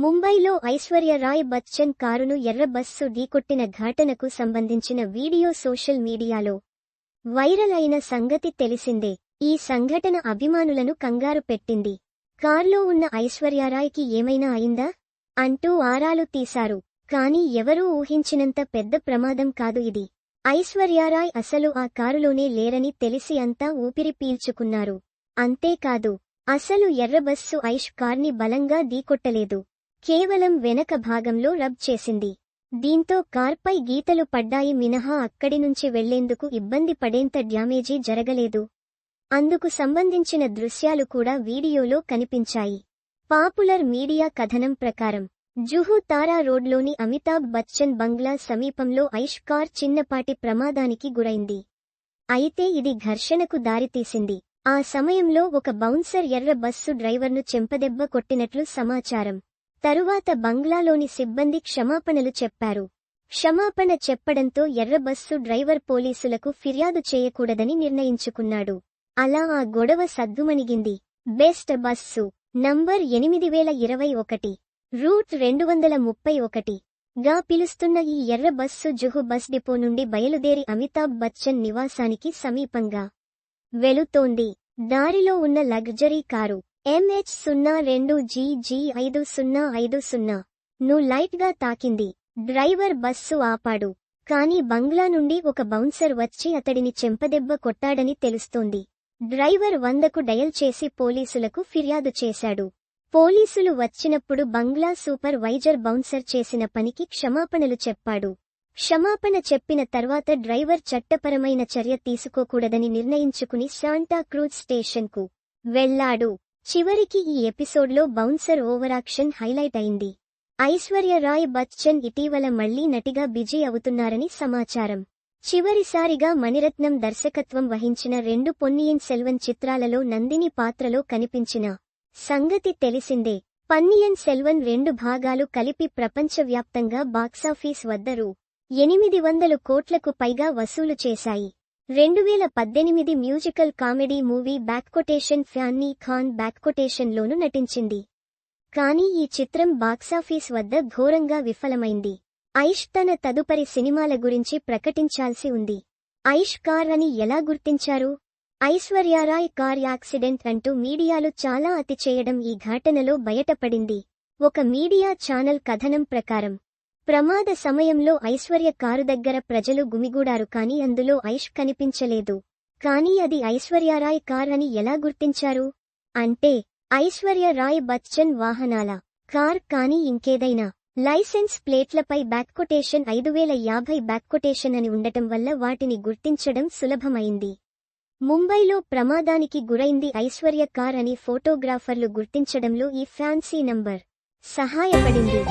ముంబైలో ఐశ్వర్య రాయ్ బచ్చన్ కారును ఎర్ర బస్సు ఢీకొట్టిన ఘటనకు సంబంధించిన వీడియో సోషల్ మీడియాలో వైరల్ అయిన సంగతి తెలిసిందే. ఈ సంఘటన అభిమానులను కంగారు పెట్టింది. కార్లో ఉన్న ఐశ్వర్యారాయ్కి ఏమైనా అయిందా అంటూ ఆరాలు తీశారు. కానీ ఎవరూ ఊహించినంత పెద్ద ప్రమాదం కాదు ఇది. ఐశ్వర్యారాయ్ అసలు ఆ కారులోనే లేరని తెలిసి అంతా ఊపిరి పీల్చుకున్నారు. అంతేకాదు, అసలు ఎర్రబస్సు ఐష్ కార్ని బలంగా ఢీకొట్టలేదు. కేవలం వెనక భాగంలో రబ్ చేసింది. దీంతో కార్పై గీతలు పడ్డాయి మినహా అక్కడి నుంచి వెళ్లేందుకు ఇబ్బంది పడేంత డ్యామేజీ జరగలేదు. అందుకు సంబంధించిన దృశ్యాలు కూడా వీడియోలో కనిపించాయి. పాపులర్ మీడియా కథనం ప్రకారం జుహు తారా రోడ్లోని అమితాబ్ బచ్చన్ బంగ్లా సమీపంలో ఐష్ కార్ చిన్నపాటి ప్రమాదానికి గురైంది. అయితే ఇది ఘర్షణకు దారితీసింది. ఆ సమయంలో ఒక బౌన్సర్ ఎర్ర బస్సు డ్రైవర్ను చెంపదెబ్బ కొట్టినట్లు సమాచారం. తరువాత బంగ్లాలోని సిబ్బంది క్షమాపణలు చెప్పారు. క్షమాపణ చెప్పడంతో ఎర్ర బస్సు డ్రైవర్ పోలీసులకు ఫిర్యాదు చేయకూడదని నిర్ణయించుకున్నాడు. అలా ఆ గొడవ సద్దుమణిగింది. బెస్ట్ బస్సు నంబర్ 8021 రూట్ 231 గా పిలుస్తున్న ఈ ఎర్ర బస్సు జుహు బస్ డిపో నుండి బయలుదేరి అమితాబ్ బచ్చన్ నివాసానికి సమీపంగా వెళుతోంది. దారిలో ఉన్న లగ్జరీ కారు MH02GG5050 ను లైట్గా తాకింది. డ్రైవర్ బస్సు ఆపాడు. కానీ బంగ్లా నుండి ఒక బౌన్సర్ వచ్చి అతడిని చెంపదెబ్బ కొట్టాడని తెలుస్తోంది. డ్రైవర్ 100కు డయల్ చేసి పోలీసులకు ఫిర్యాదు చేశాడు. పోలీసులు వచ్చినప్పుడు బంగ్లా సూపర్ వైజర్ బౌన్సర్ చేసిన పనికి క్షమాపణలు చెప్పాడు. క్షమాపణ చెప్పిన తర్వాత డ్రైవర్ చట్టపరమైన చర్య తీసుకోకూడదని నిర్ణయించుకుని శాంటా క్రూజ్ స్టేషన్కు వెళ్లాడు. చివరికి ఈ ఎపిసోడ్లో బౌన్సర్ ఓవరాక్షన్ హైలైట్ అయింది. ఐశ్వర్య రాయ్ బచ్చన్ ఇటీవల మళ్లీ నటిగా బిజీ అవుతున్నారని సమాచారం. చివరిసారిగా మణిరత్నం దర్శకత్వం వహించిన 2 పొన్నియిన్ సెల్వన్ చిత్రాలలో నందిని పాత్రలో కనిపించిన సంగతి తెలిసిందే. పొన్నియిన్ సెల్వన్ 2 భాగాలు కలిపి ప్రపంచవ్యాప్తంగా బాక్సాఫీస్ వద్ద రూ. 800 కోట్లకు పైగా వసూలు చేశాయి. 2018 మ్యూజికల్ కామెడీ మూవీ బ్యాక్కొటేషన్ ఫ్యాన్నీ ఖాన్ బ్యాక్కొటేషన్లోనూ నటించింది. కానీ ఈ చిత్రం బాక్సాఫీస్ వద్ద ఘోరంగా విఫలమైంది. ఐష్ తన తదుపరి సినిమాల గురించి ప్రకటించాల్సి ఉంది. ఐష్ కార్ అని ఎలా గుర్తించారు? ఐశ్వర్యారాయ్ కార్ యాక్సిడెంట్ అంటూ మీడియాలు చాలా అతి చేయడం ఈ ఘటనలో బయటపడింది. ఒక మీడియా ఛానల్ కథనం ప్రకారం ప్రమాద సమయంలో ఐశ్వర్య కారు దగ్గర ప్రజలు గుమిగూడారు కానీ అందులో ఐష్ కనిపించలేదు. కానీ అది ఐశ్వర్యారాయ్ కార్ అని ఎలా గుర్తించారు? అంటే ఐశ్వర్య రాయ్ బచ్చన్ వాహనాల కార్ కానీ ఇంకేదైనా. లైసెన్స్ ప్లేట్లపై బ్యాక్కొటేషన్ 5050 బ్యాక్కొటేషన్ అని ఉండటం వల్ల వాటిని గుర్తించడం సులభమైంది. ముంబైలో ప్రమాదానికి గురైంది ఐశ్వర్య కార్ అని ఫోటోగ్రాఫర్లు గుర్తించడంలో ఈ ఫ్యాన్సీ నంబర్ సహాయపడింది.